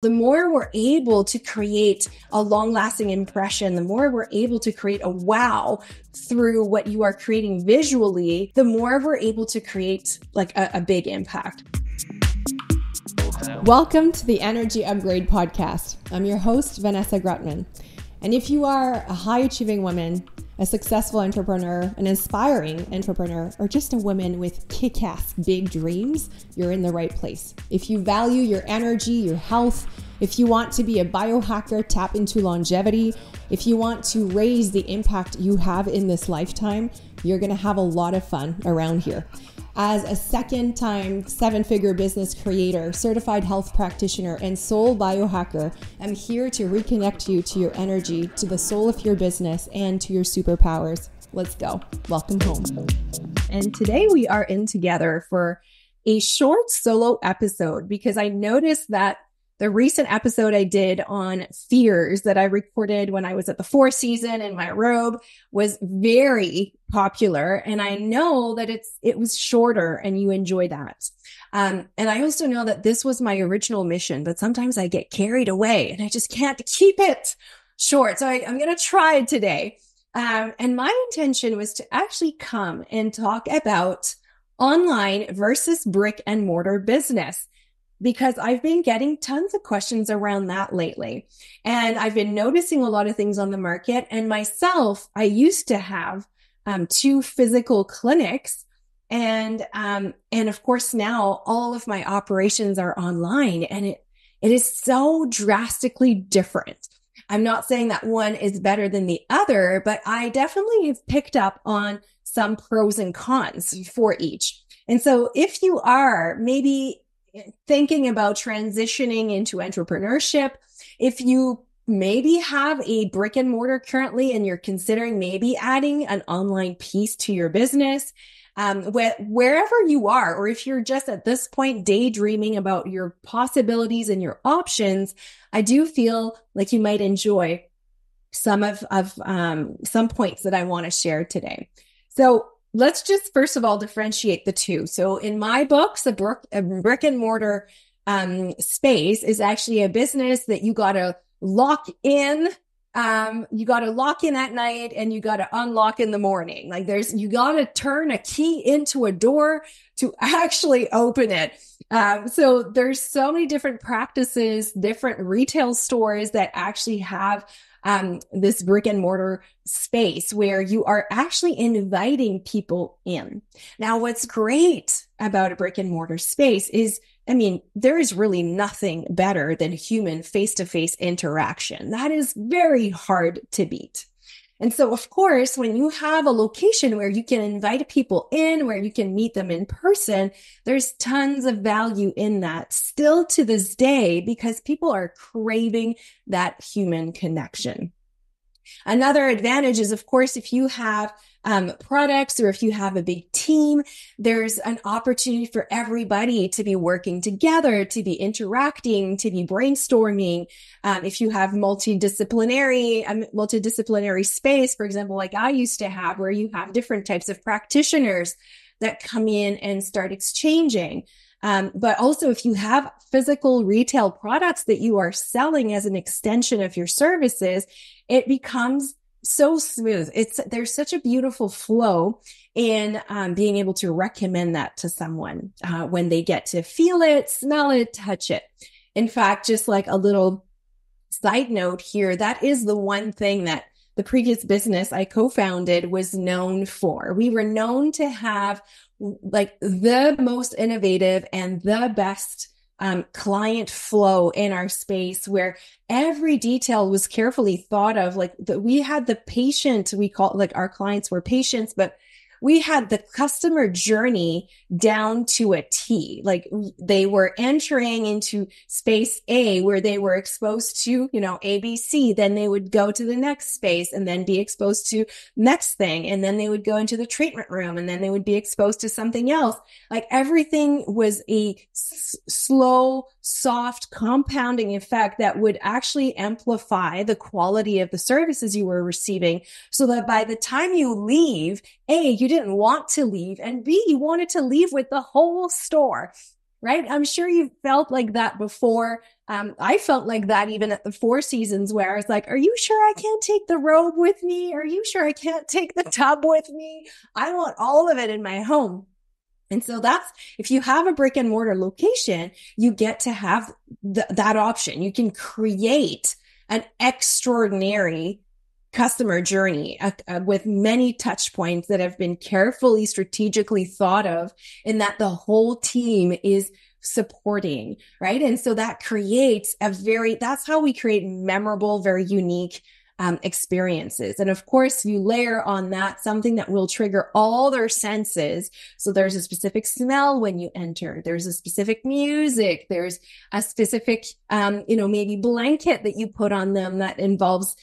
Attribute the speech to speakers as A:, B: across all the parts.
A: The more we're able to create a long-lasting impression, the more we're able to create a wow through what you are creating visually, the more we're able to create like a big impact.
B: Welcome to the Energy Upgrade Podcast. I'm your host, Vanessa Grutman. And if you are a high-achieving woman, a successful entrepreneur, an inspiring entrepreneur, or just a woman with kick-ass big dreams, you're in the right place. If you value your energy, your health, if you want to be a biohacker, tap into longevity, if you want to raise the impact you have in this lifetime, you're going to have a lot of fun around here. As a second-time seven-figure business creator, certified health practitioner, and soul biohacker, I'm here to reconnect you to your energy, to the soul of your business, and to your superpowers. Let's go. Welcome home.
A: And today we are in together for a short solo episode because I noticed that the recent episode I did on fears that I recorded when I was at the Four Season in my robe was very popular. And I know that it was shorter and you enjoy that. And I also know that this was my original mission, but sometimes I get carried away and I just can't keep it short. So I'm going to try it today. And my intention was to actually come and talk about online versus brick and mortar business, because I've been getting tons of questions around that lately. And I've been noticing a lot of things on the market. And myself, I used to have two physical clinics. And of course, now all of my operations are online, and it is so drastically different. I'm not saying that one is better than the other, but I definitely have picked up on some pros and cons for each. And so if you are maybe thinking about transitioning into entrepreneurship, if you maybe have a brick and mortar currently and you're considering maybe adding an online piece to your business, wherever you are, or if you're just at this point daydreaming about your possibilities and your options, I do feel like you might enjoy some of some points that I want to share today. So let's just first of all differentiate the two. So in my books, a brick and mortar space is actually a business that you got to lock in. You got to lock in at night and you got to unlock in the morning. Like you got to turn a key into a door to actually open it. So there's so many different practices, different retail stores that actually have this brick and mortar space where you are actually inviting people in. Now, what's great about a brick and mortar space is, there is really nothing better than human face-to-face interaction. That is very hard to beat. And so, of course, when you have a location where you can invite people in, where you can meet them in person, there's tons of value in that still to this day because people are craving that human connection. Another advantage is, of course, if you have products or if you have a big team, there's an opportunity for everybody to be working together, to be interacting, to be brainstorming. If you have multidisciplinary space, for example, like I used to have, where you have different types of practitioners that come in and start exchanging. But also if you have physical retail products that you are selling as an extension of your services, it becomes so smooth. There's such a beautiful flow in being able to recommend that to someone when they get to feel it, smell it, touch it. In fact, just like a little side note here, that is the one thing that the previous business I co-founded was known for. We were known to have like the most innovative and the best client flow in our space, where every detail was carefully thought of. Like we had the patient, we call like our clients were patients, but we had the customer journey down to a T. Like they were entering into space A where they were exposed to, ABC. Then they would go to the next space and then be exposed to next thing. And then they would go into the treatment room and then they would be exposed to something else. Like everything was a slow, soft compounding effect that would actually amplify the quality of the services you were receiving, so that by the time you leave, A, you didn't want to leave, and B, you wanted to leave with the whole store, right? I'm sure you've felt like that before. I felt like that even at the Four Seasons, where I was like, are you sure I can't take the robe with me? Are you sure I can't take the tub with me? I want all of it in my home. And so that's, if you have a brick and mortar location, you get to have that option. You can create an extraordinary customer journey with many touch points that have been carefully, strategically thought of, and that the whole team is supporting, right? And so that creates that's how we create memorable, very unique experiences. And of course, you layer on that something that will trigger all their senses. So there's a specific smell when you enter. There's a specific music. There's a specific, maybe blanket that you put on them that involves,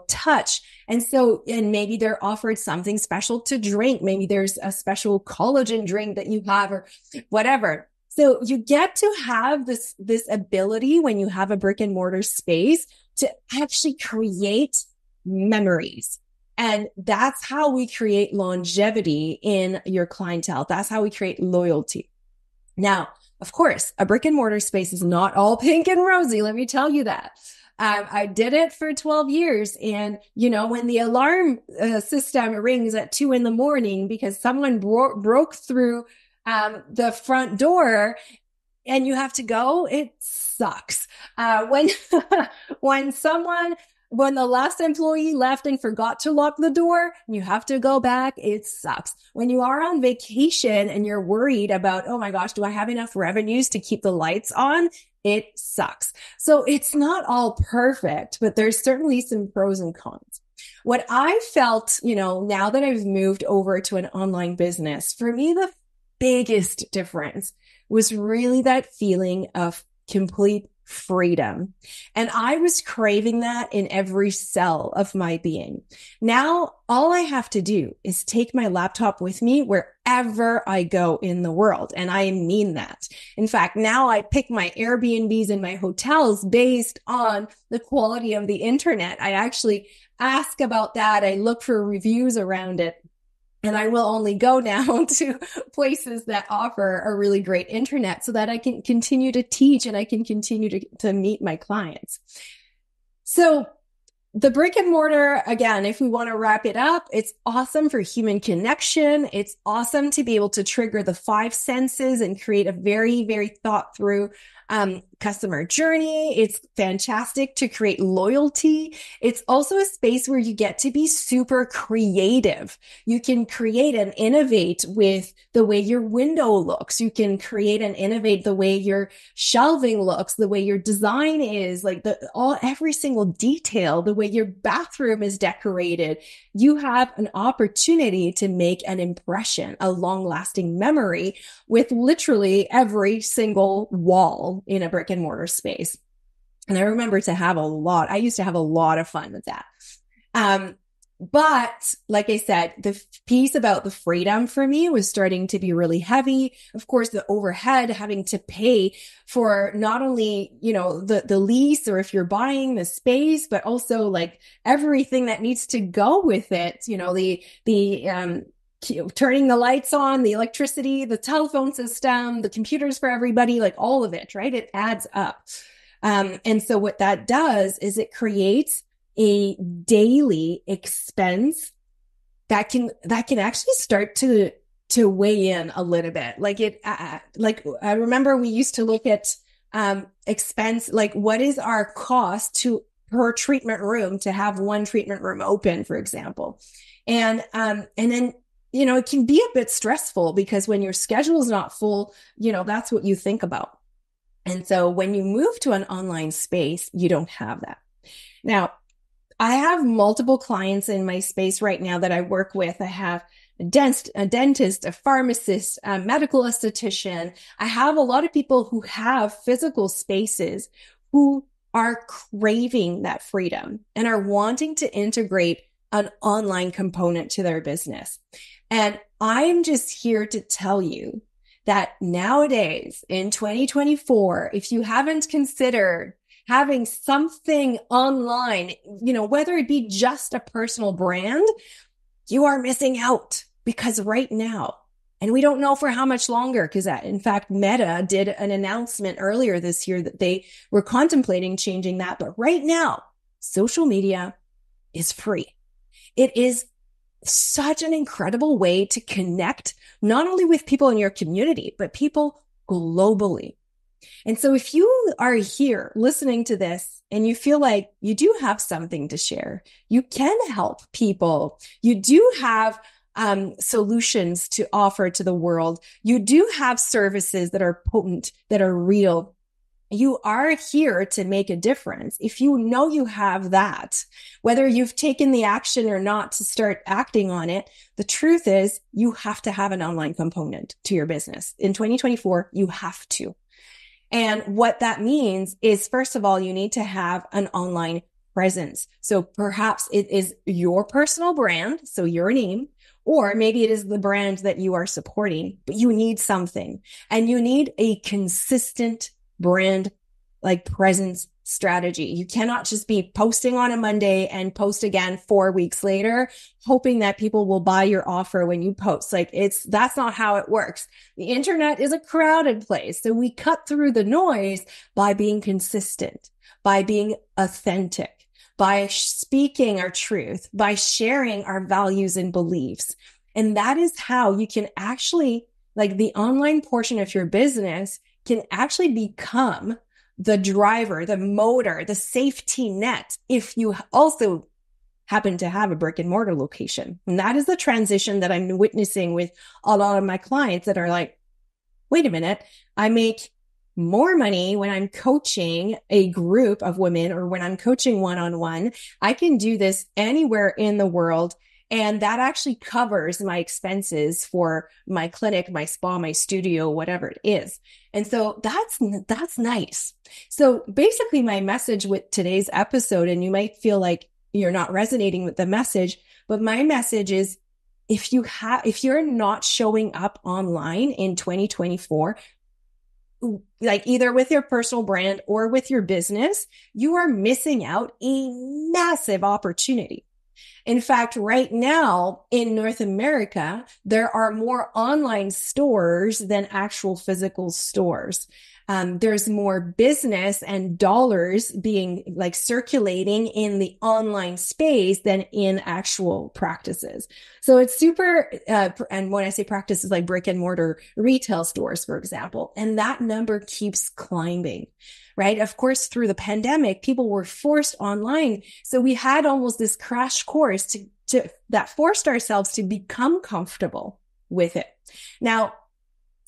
A: touch. And so, and maybe they're offered something special to drink. Maybe there's a special collagen drink that you have or whatever. So you get to have this ability when you have a brick and mortar space to actually create memories. And that's how we create longevity in your clientele. That's how we create loyalty. Now, of course, a brick and mortar space is not all pink and rosy. Let me tell you that. I did it for 12 years. And, when the alarm system rings at 2 a.m. because someone broke through the front door and you have to go, it sucks. When the last employee left and forgot to lock the door, and you have to go back, it sucks. When you are on vacation and you're worried about, oh my gosh, do I have enough revenues to keep the lights on? It sucks. So it's not all perfect, but there's certainly some pros and cons. What I felt, now that I've moved over to an online business, for me, the biggest difference was really that feeling of complete freedom. And I was craving that in every cell of my being. Now, all I have to do is take my laptop with me wherever I go in the world. And I mean that. In fact, now I pick my Airbnbs and my hotels based on the quality of the internet. I actually ask about that. I look for reviews around it. And I will only go now to places that offer a really great internet so that I can continue to teach and I can continue to meet my clients. So the brick and mortar, again, if we want to wrap it up, it's awesome for human connection. It's awesome to be able to trigger the 5 senses and create a very, very thought through customer journey. It's fantastic to create loyalty. It's also a space where you get to be super creative. You can create and innovate with the way your window looks. You can create and innovate the way your shelving looks, the way your design is, like every single detail, the way your bathroom is decorated. You have an opportunity to make an impression, a long-lasting memory with literally every single wall in a brick and mortar space. And I remember I used to have a lot of fun with that. But like I said, the piece about the freedom for me was starting to be really heavy. Of course, the overhead, having to pay for not only, the lease, or if you're buying the space, but also like everything that needs to go with it, the turning the lights on, the electricity, the telephone system, the computers for everybody, like all of it, right? It adds up. And so what that does is it creates a daily expense that can actually start to weigh in a little bit. Like I remember we used to look at expense, like what is our cost per treatment room to have one treatment room open, for example. And then it can be a bit stressful because when your schedule is not full, that's what you think about. And so when you move to an online space, you don't have that. Now, I have multiple clients in my space right now that I work with. I have a dentist, a pharmacist, a medical esthetician. I have a lot of people who have physical spaces who are craving that freedom and are wanting to integrate an online component to their business. And I'm just here to tell you that nowadays in 2024, if you haven't considered having something online, whether it be just a personal brand, you are missing out, because right now And we don't know for how much longer, because in fact, Meta did an announcement earlier this year that they were contemplating changing that. But right now, social media is free. It is such an incredible way to connect not only with people in your community, but people globally. And so if you are here listening to this and you feel like you do have something to share, you can help people, you do have solutions to offer to the world, you do have services that are potent, that are real, you are here to make a difference. If you know you have that, whether you've taken the action or not to start acting on it, the truth is you have to have an online component to your business. In 2024, you have to. And what that means is, first of all, you need to have an online presence. So perhaps it is your personal brand, so your name, or maybe it is the brand that you are supporting, but you need something, and you need a consistent brand like presence strategy. You cannot just be posting on a Monday and post again 4 weeks later, hoping that people will buy your offer when you post. That's not how it works. The internet is a crowded place. So we cut through the noise by being consistent, by being authentic, by speaking our truth, by sharing our values and beliefs. And that is how you can actually, like, the online portion of your business can actually become the driver, the motor, the safety net, if you also happen to have a brick and mortar location. And that is the transition that I'm witnessing with a lot of my clients that are like, wait a minute, I make more money when I'm coaching a group of women or when I'm coaching one-on-one. I can do this anywhere in the world. And that actually covers my expenses for my clinic, my spa, my studio, whatever it is. And so that's nice. So basically my message with today's episode, and you might feel like you're not resonating with the message, but my message is, if you're not showing up online in 2024, like either with your personal brand or with your business, you are missing out a massive opportunity. In fact, right now in North America, there are more online stores than actual physical stores. There's more business and dollars being like circulating in the online space than in actual practices. So it's super, and when I say practices, like brick and mortar retail stores, for example, and that number keeps climbing. Right? Of course, through the pandemic, people were forced online. So we had almost this crash course that forced ourselves to become comfortable with it. Now,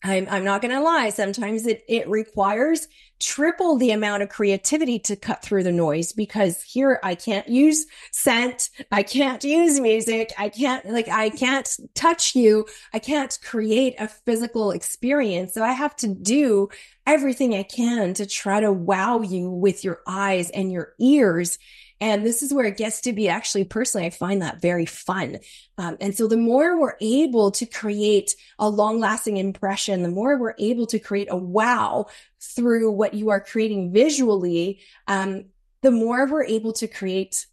A: I'm not going to lie. Sometimes it requires triple the amount of creativity to cut through the noise, because here I can't use scent. I can't use music. I can't touch you. I can't create a physical experience. So I have to do everything I can to try to wow you with your eyes and your ears. And this is where it gets to be, actually, personally, I find that very fun. And so the more we're able to create a long lasting impression, the more we're able to create a wow through what you are creating visually, the more we're able to create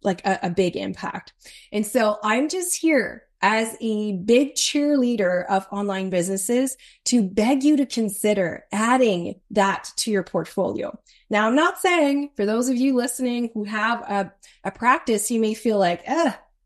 A: like a big impact. And so I'm just here as a big cheerleader of online businesses to beg you to consider adding that to your portfolio. Now, I'm not saying, for those of you listening who have a practice, you may feel like,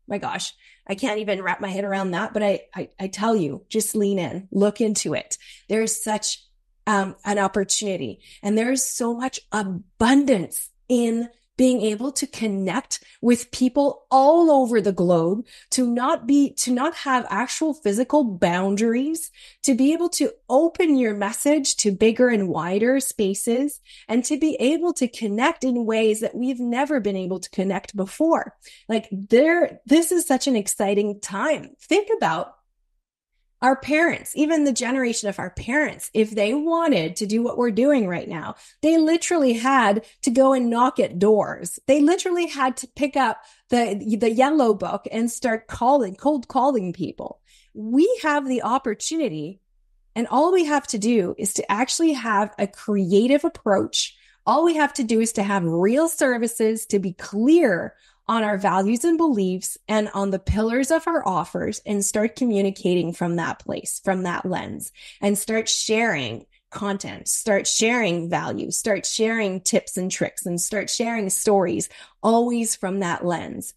A: my gosh, I can't even wrap my head around that. But I tell you, just lean in, look into it. There's such an opportunity, and there's so much abundance in being able to connect with people all over the globe, to not have actual physical boundaries, to be able to open your message to bigger and wider spaces, and to be able to connect in ways that we've never been able to connect before. This is such an exciting time. Think about our parents, even the generation of our parents. If they wanted to do what we're doing right now, they literally had to go and knock at doors. They literally had to pick up the yellow book and start cold calling people. We have the opportunity, and all we have to do is to actually have a creative approach. All we have to do is to have real services, to be clear on our values and beliefs and on the pillars of our offers and start communicating from that place, from that lens, and start sharing content, start sharing value, start sharing tips and tricks, and start sharing stories, always from that lens.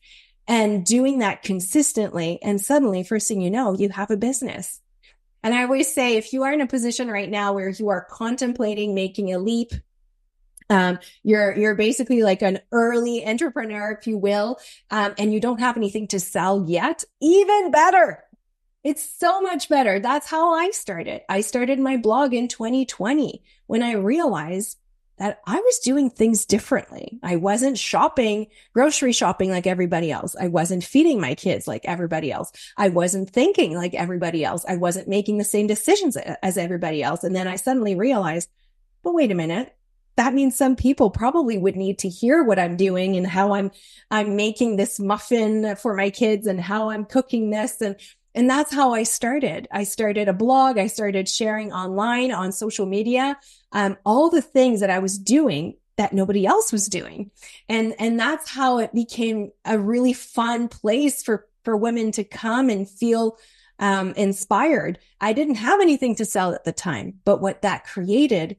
A: And doing that consistently, and suddenly, first thing you know, you have a business. And I always say, if you are in a position right now where you are contemplating making a leap, you're basically like an early entrepreneur, if you will, and you don't have anything to sell yet, even better. It's so much better. That's how I started. I started my blog in 2020 when I realized that I was doing things differently. I wasn't grocery shopping like everybody else. I wasn't feeding my kids like everybody else. I wasn't thinking like everybody else. I wasn't making the same decisions as everybody else. And then I suddenly realized, but wait a minute. That means some people probably would need to hear what I'm doing and how I'm making this muffin for my kids and how I'm cooking this. And that's how I started. I started a blog. I started sharing online on social media, all the things that I was doing that nobody else was doing. And that's how it became a really fun place for women to come and feel inspired. I didn't have anything to sell at the time, but what that created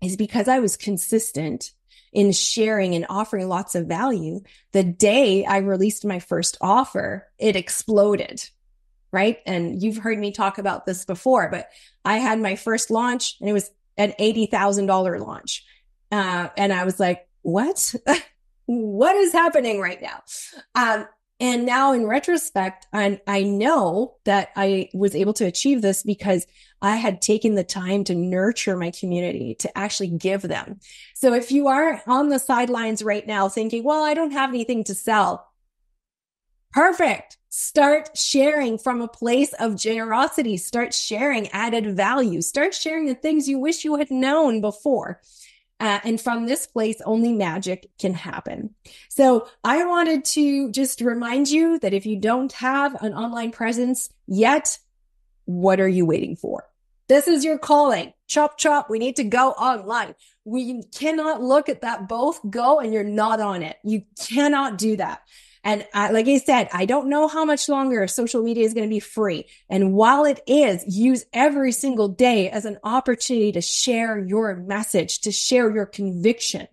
A: is because I was consistent in sharing and offering lots of value. The day I released my first offer, it exploded. Right. And you've heard me talk about this before, but I had my first launch and it was an $80,000 launch. And I was like, what? What is happening right now? And now in retrospect, I know that I was able to achieve this because I had taken the time to nurture my community, to actually give them. So if you are on the sidelines right now thinking, well, I don't have anything to sell. Perfect. Start sharing from a place of generosity. Start sharing added value. Start sharing the things you wish you had known before. And from this place, only magic can happen. So I wanted to just remind you that if you don't have an online presence yet, what are you waiting for? This is your calling. Chop, chop. We need to go online. We cannot look at that both go and you're not on it. You cannot do that. And like I said, I don't know how much longer social media is going to be free. And while it is, use every single day as an opportunity to share your message, to share your conviction.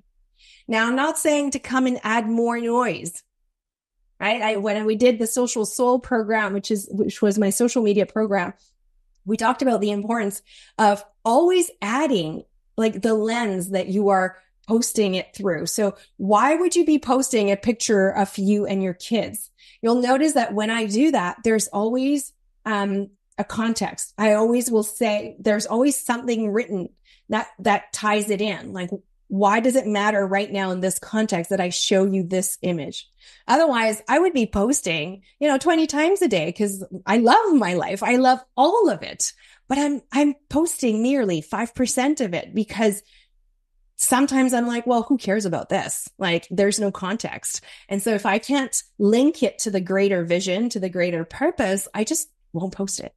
A: Now, I'm not saying to come and add more noise, right? When we did the Social Soul program, which was my social media program, we talked about the importance of always adding like the lens that you are posting it through. So why would you be posting a picture of you and your kids? You'll notice that when I do that, there's always a context. I always will say there's always something written that ties it in. Like, why does it matter right now in this context that I show you this image? Otherwise, I would be posting, 20 times a day because I love my life. I love all of it, but I'm posting nearly 5% of it because sometimes I'm like, well, who cares about this? Like, there's no context. And so if I can't link it to the greater vision, to the greater purpose, I just won't post it.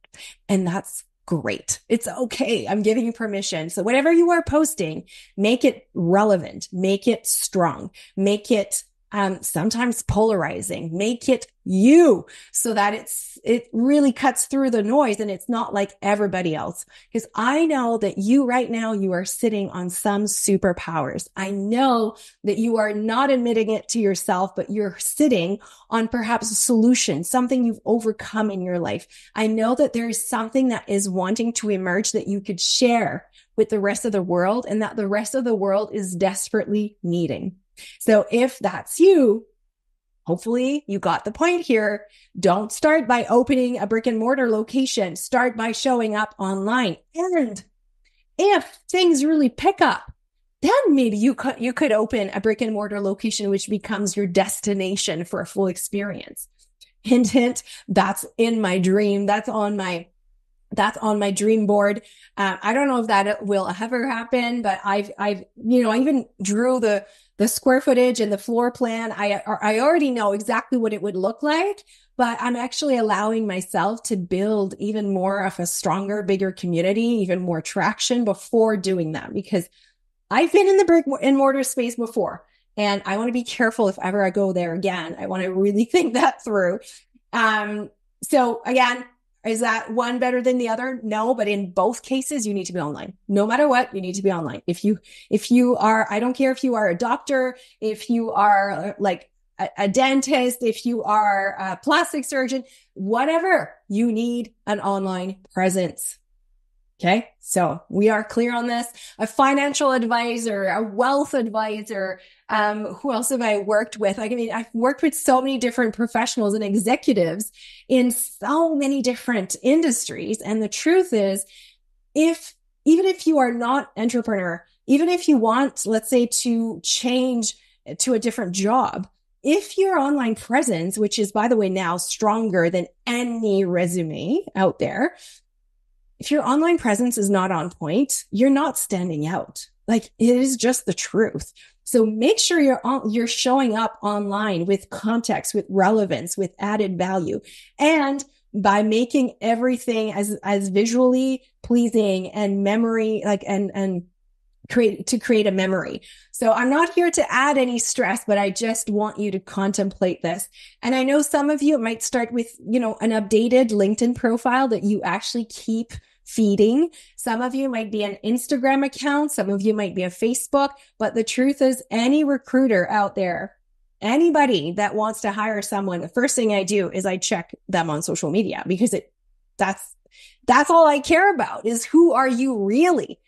A: And that's great. It's okay. I'm giving you permission. So whatever you are posting, make it relevant, make it strong, make it sometimes polarizing, make it you so that it really cuts through the noise and it's not like everybody else. Because I know that you right now, you are sitting on some superpowers. I know that you are not admitting it to yourself, but you're sitting on perhaps a solution, something you've overcome in your life. I know that there is something that is wanting to emerge that you could share with the rest of the world and that the rest of the world is desperately needing. So if that's you, hopefully you got the point here. Don't start by opening a brick and mortar location. Start by showing up online. And if things really pick up, then maybe you could open a brick and mortar location, which becomes your destination for a full experience. Hint, hint, that's in my dream. That's on my dream board. I don't know if that will ever happen, but I even drew the square footage and the floor plan. I already know exactly what it would look like, but I'm actually allowing myself to build even more of a stronger, bigger community, even more traction before doing that, because I've been in the brick and mortar space before. And I want to be careful if ever I go there again. I want to really think that through. So again, is that one better than the other? No, but in both cases, you need to be online. No matter what, you need to be online. If you are, I don't care if you are a doctor, if you are like a dentist, if you are a plastic surgeon, whatever, you need an online presence. Okay. So we are clear on this. A financial advisor, a wealth advisor. Who else have I worked with? I mean, I've worked with so many different professionals and executives in so many different industries. And the truth is, even if you are not entrepreneur, even if you want, let's say, to change to a different job, if your online presence, which is, by the way, now stronger than any resume out there, if your online presence is not on point, you're not standing out. Like, it is just the truth. So make sure you're showing up online with context, with relevance, with added value. And by making everything as visually pleasing and memory, like, and create a memory. So I'm not here to add any stress, but I just want you to contemplate this. And I know some of you, it might start with, an updated LinkedIn profile that you actually keep feeding. Some of you might be an Instagram account. Some of you might be a Facebook, but the truth is, any recruiter out there, anybody that wants to hire someone, the first thing I do is I check them on social media, because that's all I care about, is who are you really?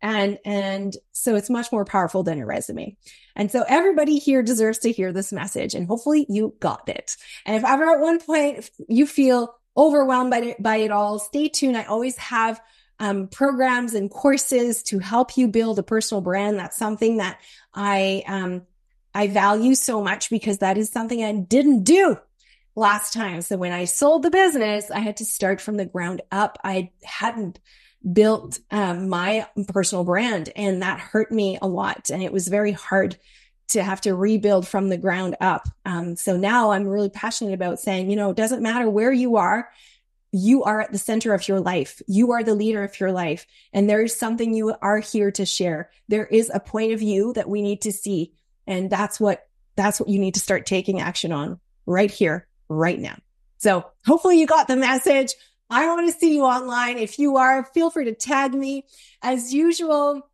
A: And so it's much more powerful than a resume. And so everybody here deserves to hear this message, and hopefully you got it. And if ever at one point you feel overwhelmed by it all, stay tuned. I always have programs and courses to help you build a personal brand. That's something that I value so much, because that is something I didn't do last time. So when I sold the business, I had to start from the ground up. I hadn't built my personal brand, and that hurt me a lot. And it was very hard to have to rebuild from the ground up. So now I'm really passionate about saying, it doesn't matter where you are at the center of your life. You are the leader of your life. And there is something you are here to share. There is a point of view that we need to see. And that's what you need to start taking action on right here, right now. So hopefully you got the message. I want to see you online. If you are, feel free to tag me. As usual,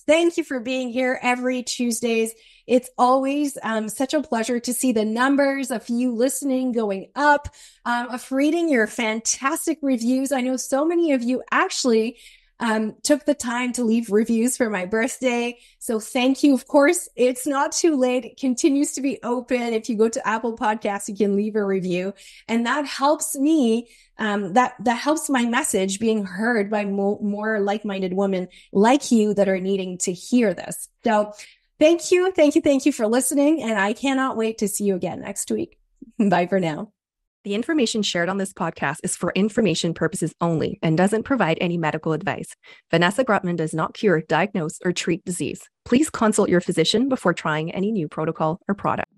A: thank you for being here every Tuesdays. It's always such a pleasure to see the numbers of you listening going up, of reading your fantastic reviews. I know so many of you actually took the time to leave reviews for my birthday. So thank you. Of course, it's not too late. It continues to be open. If you go to Apple Podcasts, you can leave a review, and that helps me. That helps my message being heard by more like-minded women like you that are needing to hear this. So thank you for listening. And I cannot wait to see you again next week. Bye for now.
C: The information shared on this podcast is for information purposes only and doesn't provide any medical advice. Vanessa Grutman does not cure, diagnose, or treat disease. Please consult your physician before trying any new protocol or product.